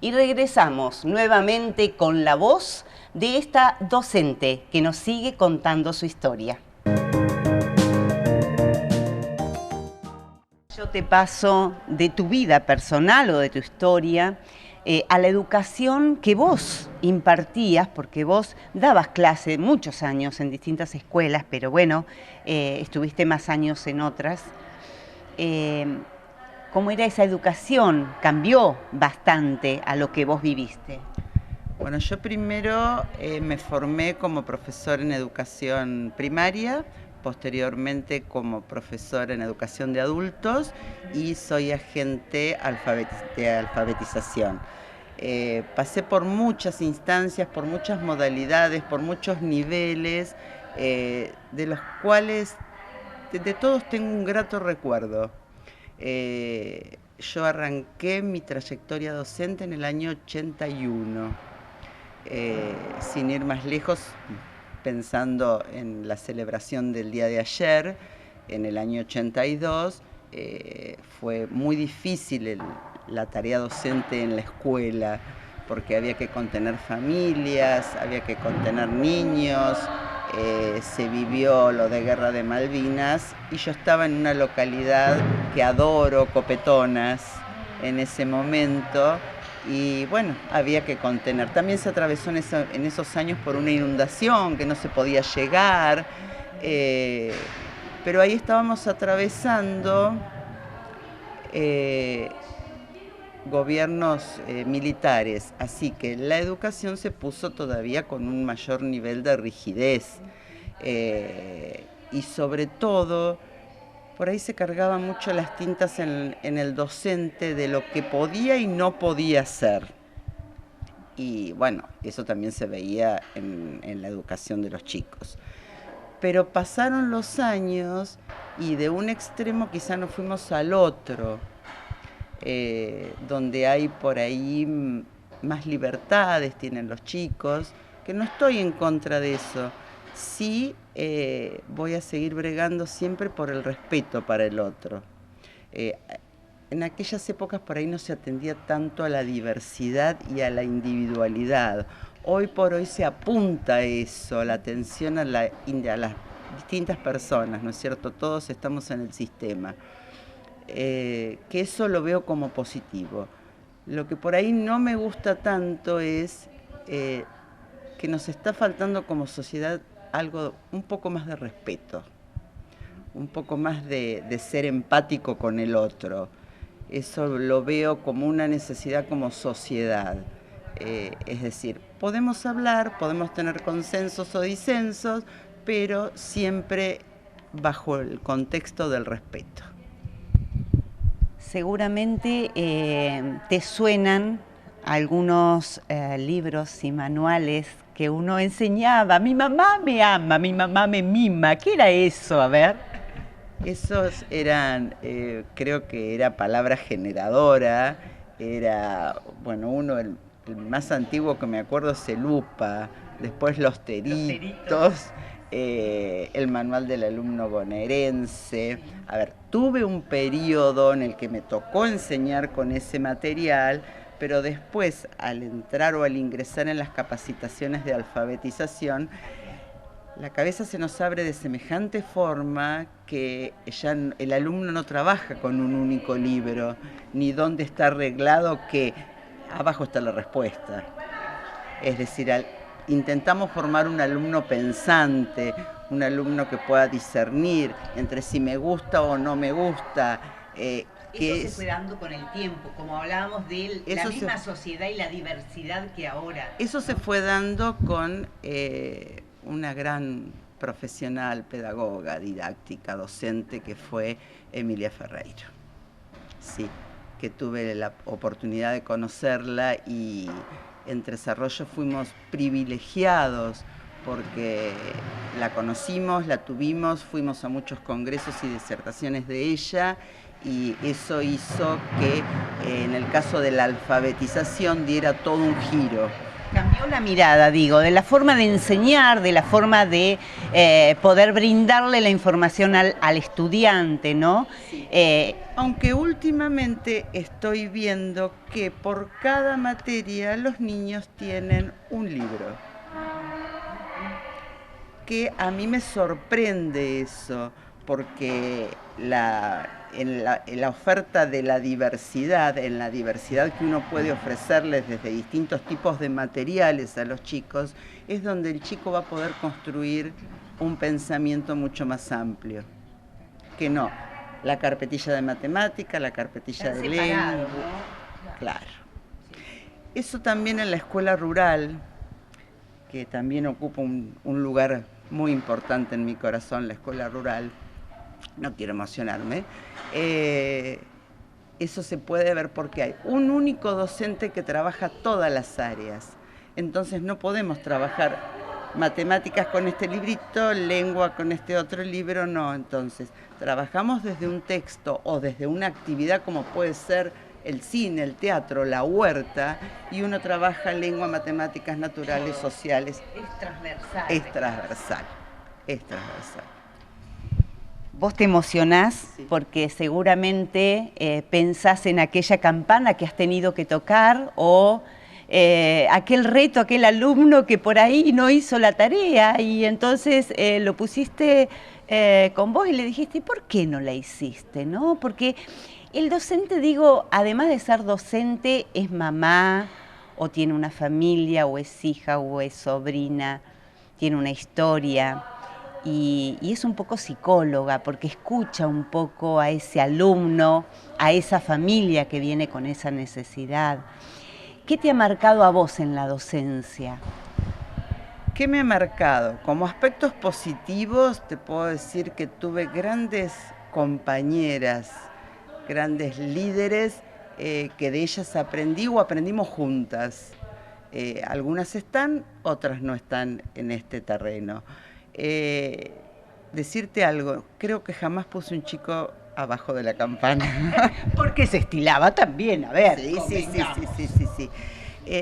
Y regresamos nuevamente con la voz de esta docente que nos sigue contando su historia. Yo te paso de tu vida personal o de tu historia a la educación que vos impartías, porque vos dabas clase muchos años en distintas escuelas, pero bueno, estuviste más años en otras. ¿Cómo era esa educación? ¿Cambió bastante a lo que vos viviste? Bueno, yo primero me formé como profesor en educación primaria, posteriormente como profesor en educación de adultos y soy agente de alfabetización. Pasé por muchas instancias, por muchas modalidades, por muchos niveles, de los cuales de todos tengo un grato recuerdo. Yo arranqué mi trayectoria docente en el año 81. Sin ir más lejos, pensando en la celebración del día de ayer, en el año 82, fue muy difícil la tarea docente en la escuela, porque había que contener familias, había que contener niños, se vivió lo de Guerra de Malvinas y yo estaba en una localidad que adoro, Copetonas, en ese momento. Y bueno, había que contener. También se atravesó en esos años por una inundación que no se podía llegar, pero ahí estábamos atravesando gobiernos militares, así que la educación se puso todavía con un mayor nivel de rigidez y sobre todo por ahí se cargaban mucho las tintas en el docente de lo que podía y no podía hacer. Y bueno, eso también se veía en la educación de los chicos. Pero pasaron los años y de un extremo quizá nos fuimos al otro, donde hay por ahí más libertades, tienen los chicos, que no estoy en contra de eso. Sí, voy a seguir bregando siempre por el respeto para el otro. En aquellas épocas por ahí no se atendía tanto a la diversidad y a la individualidad. Hoy por hoy se apunta a eso, la atención a las distintas personas, ¿no es cierto? Todos estamos en el sistema. Que eso lo veo como positivo. Lo que por ahí no me gusta tanto es que nos está faltando como sociedad algo, un poco más de respeto, un poco más de ser empático con el otro. Eso lo veo como una necesidad como sociedad. Es decir, podemos hablar, podemos tener consensos o disensos, pero siempre bajo el contexto del respeto. Seguramente te suenan algunos libros y manuales que uno enseñaba. Mi mamá me ama, mi mamá me mima. ¿Qué era eso? A ver. Esos eran, creo que era palabra generadora, era, bueno, el más antiguo que me acuerdo es el UPA, después los teritos, el manual del alumno bonaerense. A ver, tuve un periodo en el que me tocó enseñar con ese material, pero después al entrar o al ingresar en las capacitaciones de alfabetización, la cabeza se nos abre de semejante forma que ya el alumno no trabaja con un único libro, ni dónde está arreglado que abajo está la respuesta. Es decir, intentamos formar un alumno pensante, un alumno que pueda discernir entre si me gusta o no me gusta. Eso se fue dando con el tiempo, como hablábamos de la misma sociedad y la diversidad que ahora. Eso se fue dando con una gran profesional, pedagoga, didáctica, docente, que fue Emilia Ferreiro. Sí, que tuve la oportunidad de conocerla y en Tres Arroyos fuimos privilegiados porque la conocimos, la tuvimos, fuimos a muchos congresos y disertaciones de ella y eso hizo que en el caso de la alfabetización diera todo un giro. Cambió la mirada, digo, de la forma de enseñar, de la forma de poder brindarle la información al estudiante, ¿no? Sí. Aunque últimamente estoy viendo que por cada materia los niños tienen un libro. Que a mí me sorprende eso, porque en la oferta de la diversidad, en la diversidad que uno puede ofrecerles desde distintos tipos de materiales a los chicos, es donde el chico va a poder construir un pensamiento mucho más amplio. Que no, la carpetilla de matemática, la carpetilla de lengua. ¿No? Claro. Eso también en la escuela rural, que también ocupa un lugar muy importante en mi corazón, la escuela rural, no quiero emocionarme, eso se puede ver porque hay un único docente que trabaja todas las áreas. Entonces no podemos trabajar matemáticas con este librito, lengua con este otro libro, no. Entonces trabajamos desde un texto o desde una actividad como puede ser el cine, el teatro, la huerta, y uno trabaja lengua, matemáticas, naturales, sociales. Es transversal. Es transversal, es transversal. Vos te emocionás porque seguramente pensás en aquella campana que has tenido que tocar o aquel reto, aquel alumno que por ahí no hizo la tarea y entonces lo pusiste con vos y le dijiste, ¿y por qué no la hiciste? ¿No? Porque el docente, digo, además de ser docente, es mamá o tiene una familia o es hija o es sobrina, tiene una historia. Y es un poco psicóloga porque escucha un poco a ese alumno, a esa familia que viene con esa necesidad. ¿Qué te ha marcado a vos en la docencia? ¿Qué me ha marcado? Como aspectos positivos te puedo decir que tuve grandes compañeras, grandes líderes que de ellas aprendí o aprendimos juntas. Algunas están, otras no están en este terreno. Decirte algo, creo que jamás puse un chico abajo de la campana. Porque se estilaba también, a ver. Sí.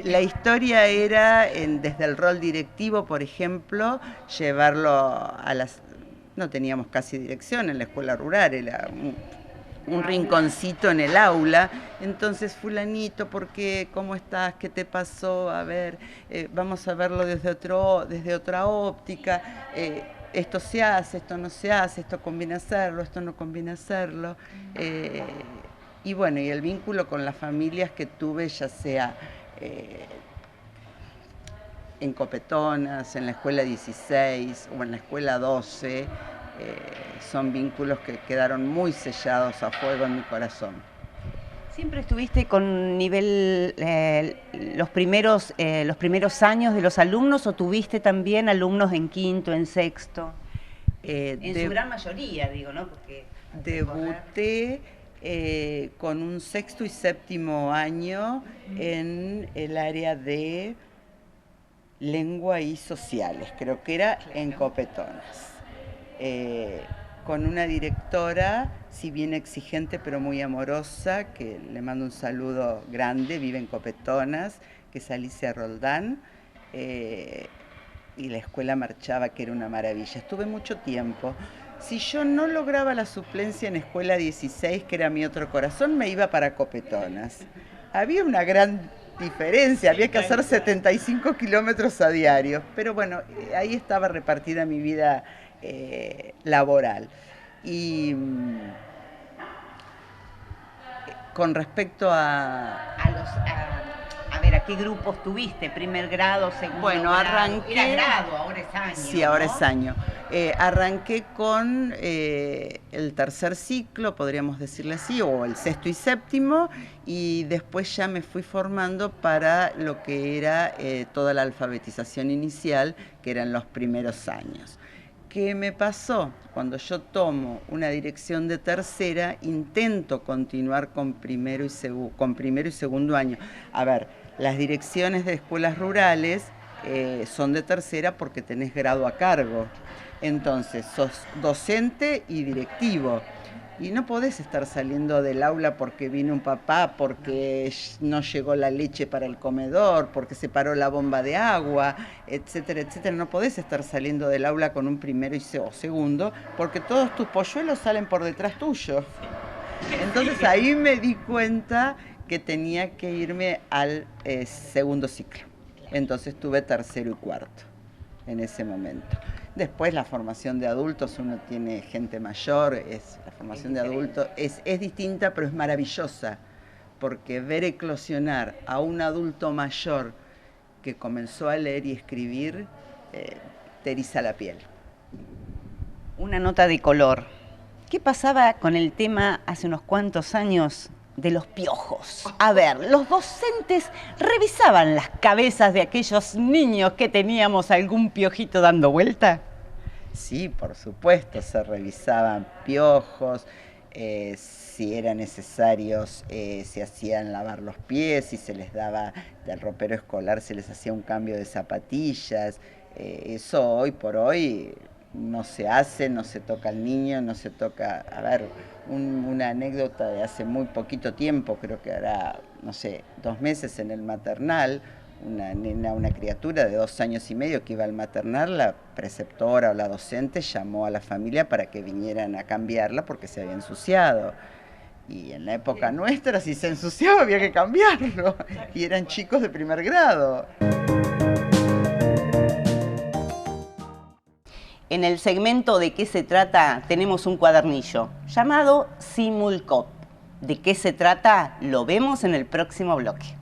La historia era, desde el rol directivo, por ejemplo, llevarlo a las... No teníamos casi dirección en la escuela rural, era un rinconcito en el aula. Entonces, fulanito, ¿por qué? ¿Cómo estás? ¿Qué te pasó? A ver, vamos a verlo desde otra óptica. Esto se hace, esto no se hace, esto conviene hacerlo, esto no conviene hacerlo. Y bueno, y el vínculo con las familias que tuve, ya sea en Copetonas, en la escuela 16 o en la escuela 12, son vínculos que quedaron muy sellados a fuego en mi corazón. ¿Siempre estuviste con nivel los primeros años de los alumnos o tuviste también alumnos en quinto, en sexto? En su gran mayoría, digo, ¿no? Porque debuté con un sexto y séptimo año en el área de lengua y sociales, creo que era en Copetonas. Con una directora, si bien exigente pero muy amorosa, que le mando un saludo grande, vive en Copetonas, que es Alicia Roldán, y la escuela marchaba, que era una maravilla. Estuve mucho tiempo. Si yo no lograba la suplencia en escuela 16, que era mi otro corazón, me iba para Copetonas. Había una gran diferencia, había que hacer 75 kilómetros a diario, pero bueno, ahí estaba repartida mi vida laboral. Y con respecto a qué grupos tuviste, primer grado, segundo bueno, grado. Arranqué, era grado, ahora es año. Sí, ahora ¿no? es año. Arranqué con el tercer ciclo, podríamos decirle así, o el sexto y séptimo, y después ya me fui formando para lo que era toda la alfabetización inicial, que eran los primeros años. ¿Qué me pasó? Cuando yo tomo una dirección de tercera, intento continuar con primero y segundo año. A ver, las direcciones de escuelas rurales son de tercera porque tenés grado a cargo. Entonces, sos docente y directivo. Y no podés estar saliendo del aula porque vino un papá, porque no llegó la leche para el comedor, porque se paró la bomba de agua, etcétera, etcétera. No podés estar saliendo del aula con un primero o segundo, porque todos tus polluelos salen por detrás tuyo. Entonces ahí me di cuenta que tenía que irme al segundo ciclo. Entonces tuve tercero y cuarto en ese momento. Después la formación de adultos, uno tiene gente mayor, la formación de adultos es distinta, pero es maravillosa, porque ver eclosionar a un adulto mayor que comenzó a leer y escribir, te eriza la piel. Una nota de color. ¿Qué pasaba con el tema hace unos cuantos años de los piojos? A ver, los docentes revisaban las cabezas de aquellos niños que teníamos algún piojito dando vuelta. Sí, por supuesto, se revisaban piojos, si eran necesarios, se hacían lavar los pies, si se les daba del ropero escolar, se les hacía un cambio de zapatillas. Eso hoy por hoy no se hace, no se toca al niño, no se toca. A ver, una anécdota de hace muy poquito tiempo, creo que hará, no sé, 2 meses en el maternal, una nena, una criatura de 2 años y medio que iba al maternal, la preceptora o la docente llamó a la familia para que vinieran a cambiarla porque se había ensuciado. Y en la época nuestra, si se ensuciaba había que cambiarlo. Y eran chicos de primer grado. En el segmento de qué se trata tenemos un cuadernillo llamado Simulcop. ¿De qué se trata? Lo vemos en el próximo bloque.